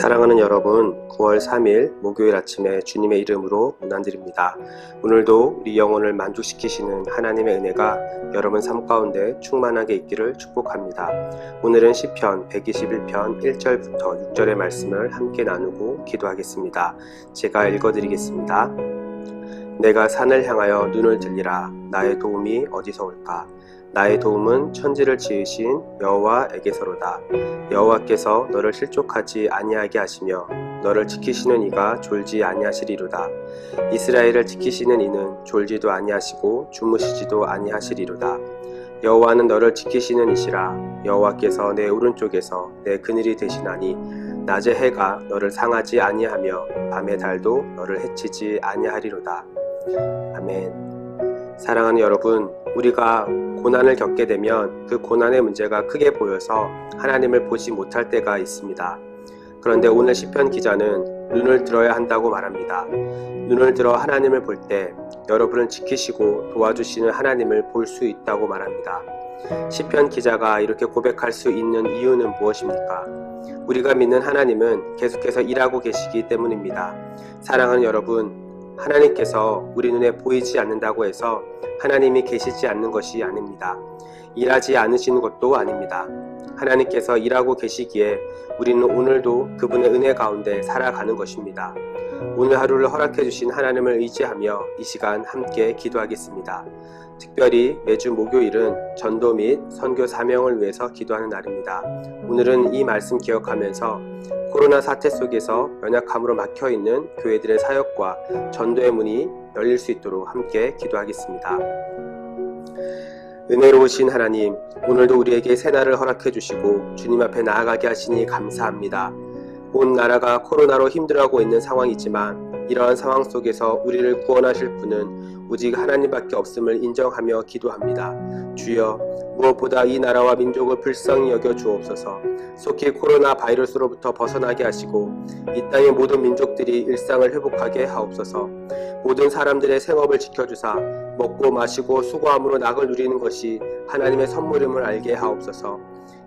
사랑하는 여러분, 9월 3일 목요일 아침에 주님의 이름으로 문안드립니다. 오늘도 우리 영혼을 만족시키시는 하나님의 은혜가 여러분 삶 가운데 충만하게 있기를 축복합니다. 오늘은 시편 121편 1절부터 6절의 말씀을 함께 나누고 기도하겠습니다. 제가 읽어드리겠습니다. 내가 산을 향하여 눈을 들리라. 나의 도움이 어디서 올까? 나의 도움은 천지를 지으신 여호와에게서로다. 여호와께서 너를 실족하지 아니하게 하시며 너를 지키시는 이가 졸지 아니하시리로다. 이스라엘을 지키시는 이는 졸지도 아니하시고 주무시지도 아니하시리로다. 여호와는 너를 지키시는 이시라. 여호와께서 내 오른쪽에서 내 그늘이 되시나니 낮의 해가 너를 상하지 아니하며 밤의 달도 너를 해치지 아니하리로다. 아멘. 사랑하는 여러분, 우리가 고난을 겪게 되면 그 고난의 문제가 크게 보여서 하나님을 보지 못할 때가 있습니다. 그런데 오늘 시편 기자는 눈을 들어야 한다고 말합니다. 눈을 들어 하나님을 볼 때 여러분을 지키시고 도와주시는 하나님을 볼 수 있다고 말합니다. 시편 기자가 이렇게 고백할 수 있는 이유는 무엇입니까? 우리가 믿는 하나님은 계속해서 일하고 계시기 때문입니다. 사랑하는 여러분, 하나님께서 우리 눈에 보이지 않는다고 해서 하나님이 계시지 않는 것이 아닙니다. 일하지 않으시는 것도 아닙니다. 하나님께서 일하고 계시기에 우리는 오늘도 그분의 은혜 가운데 살아가는 것입니다. 오늘 하루를 허락해 주신 하나님을 의지하며 이 시간 함께 기도하겠습니다. 특별히 매주 목요일은 전도 및 선교 사명을 위해서 기도하는 날입니다. 오늘은 이 말씀 기억하면서 코로나 사태 속에서 연약함으로 막혀있는 교회들의 사역과 전도의 문이 열릴 수 있도록 함께 기도하겠습니다. 은혜로우신 하나님, 오늘도 우리에게 새날을 허락해 주시고 주님 앞에 나아가게 하시니 감사합니다. 온 나라가 코로나로 힘들어하고 있는 상황이지만 이러한 상황 속에서 우리를 구원하실 분은 오직 하나님밖에 없음을 인정하며 기도합니다. 주여, 무엇보다 이 나라와 민족을 불쌍히 여겨 주옵소서. 속히 코로나 바이러스로부터 벗어나게 하시고 이 땅의 모든 민족들이 일상을 회복하게 하옵소서. 모든 사람들의 생업을 지켜주사 먹고 마시고 수고함으로 낙을 누리는 것이 하나님의 선물임을 알게 하옵소서.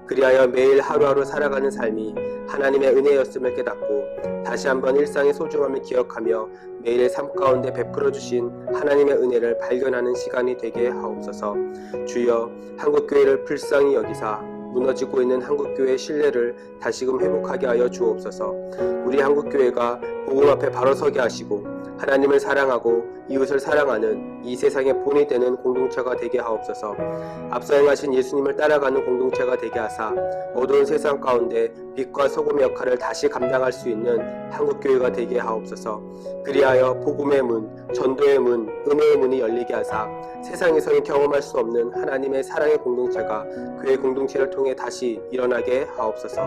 그리하여 매일 하루하루 살아가는 삶이 하나님의 은혜였음을 깨닫고 다시 한번 일상의 소중함을 기억하며 매일의 삶 가운데 베풀어 주신 하나님의 은혜를 발견하는 시간이 되게 하옵소서. 주여, 한국교회를 불쌍히 여기사 무너지고 있는 한국교회의 신뢰를 다시금 회복하게 하여 주옵소서. 우리 한국교회가 복음 앞에 바로 서게 하시고 하나님을 사랑하고 이웃을 사랑하는 이 세상의 본이 되는 공동체가 되게 하옵소서. 앞서 행하신 예수님을 따라가는 공동체가 되게 하사 어두운 세상 가운데 빛과 소금의 역할을 다시 감당할 수 있는 한국교회가 되게 하옵소서. 그리하여 복음의 문, 전도의 문, 은혜의 문이 열리게 하사 세상에서는 경험할 수 없는 하나님의 사랑의 공동체가 교회 공동체를 통해 다시 일어나게 하옵소서.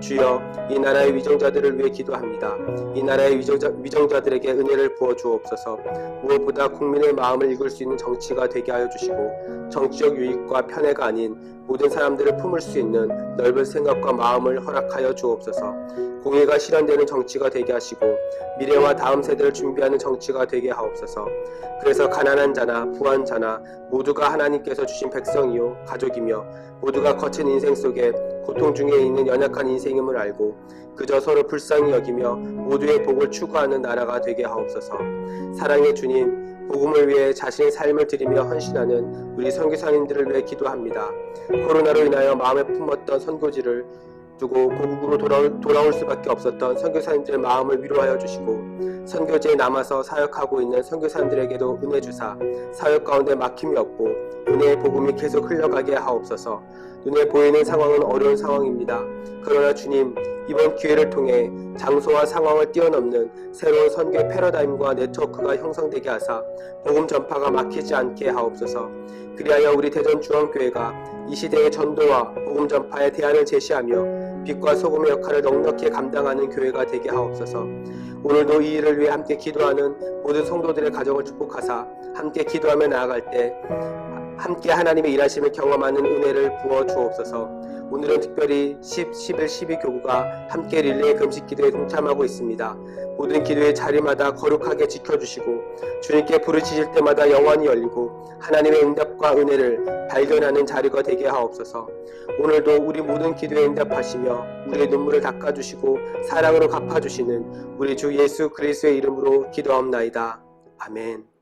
주여, 이 나라의 위정자들을 위해 기도합니다. 이 나라의 위정자들에게 은혜를 부어 주옵소서. 무엇보다 국민의 마음을 읽을 수 있는 정치가 되게 하여 주시고 정치적 유익과 편애가 아닌 모든 사람들을 품을 수 있는 넓은 생각과 마음을 허락하여 주옵소서. 공의가 실현되는 정치가 되게 하시고 미래와 다음 세대를 준비하는 정치가 되게 하옵소서. 그래서 가난한 자나 부한 자나 모두가 하나님께서 주신 백성이요 가족이며 모두가 거친 인생 속에 고통 중에 있는 연약한 인생임을 알고 그저 서로 불쌍히 여기며 모두의 복을 추구하는 나라가 되게 하옵소서. 사랑의 주님, 복음을 위해 자신의 삶을 드리며 헌신하는 우리 선교사님들을 위해 기도합니다. 코로나로 인하여 마음에 품었던 선교지를 두고 고국으로 돌아올 수밖에 없었던 선교사님들의 마음을 위로하여 주시고 선교지에 남아서 사역하고 있는 선교사님들에게도 은혜 주사 사역 가운데 막힘이 없고 은혜의 복음이 계속 흘러가게 하옵소서. 눈에 보이는 상황은 어려운 상황입니다. 그러나 주님, 이번 기회를 통해 장소와 상황을 뛰어넘는 새로운 선교의 패러다임과 네트워크가 형성되게 하사 복음 전파가 막히지 않게 하옵소서. 그리하여 우리 대전중앙교회가 이 시대의 전도와 복음 전파의 대안을 제시하며 빛과 소금의 역할을 넉넉히 감당하는 교회가 되게 하옵소서. 오늘도 이 일을 위해 함께 기도하는 모든 성도들의 가정을 축복하사 함께 기도하며 나아갈 때 함께 하나님의 일하심을 경험하는 은혜를 부어 주옵소서. 오늘은 특별히 10, 11, 12 교구가 함께 릴레이 금식 기도에 동참하고 있습니다. 모든 기도의 자리마다 거룩하게 지켜주시고 주님께 부르짖을 때마다 영안이 열리고 하나님의 응답과 은혜를 발견하는 자리가 되게 하옵소서. 오늘도 우리 모든 기도에 응답하시며 우리의 눈물을 닦아주시고 사랑으로 갚아주시는 우리 주 예수 그리스도의 이름으로 기도하옵나이다. 아멘.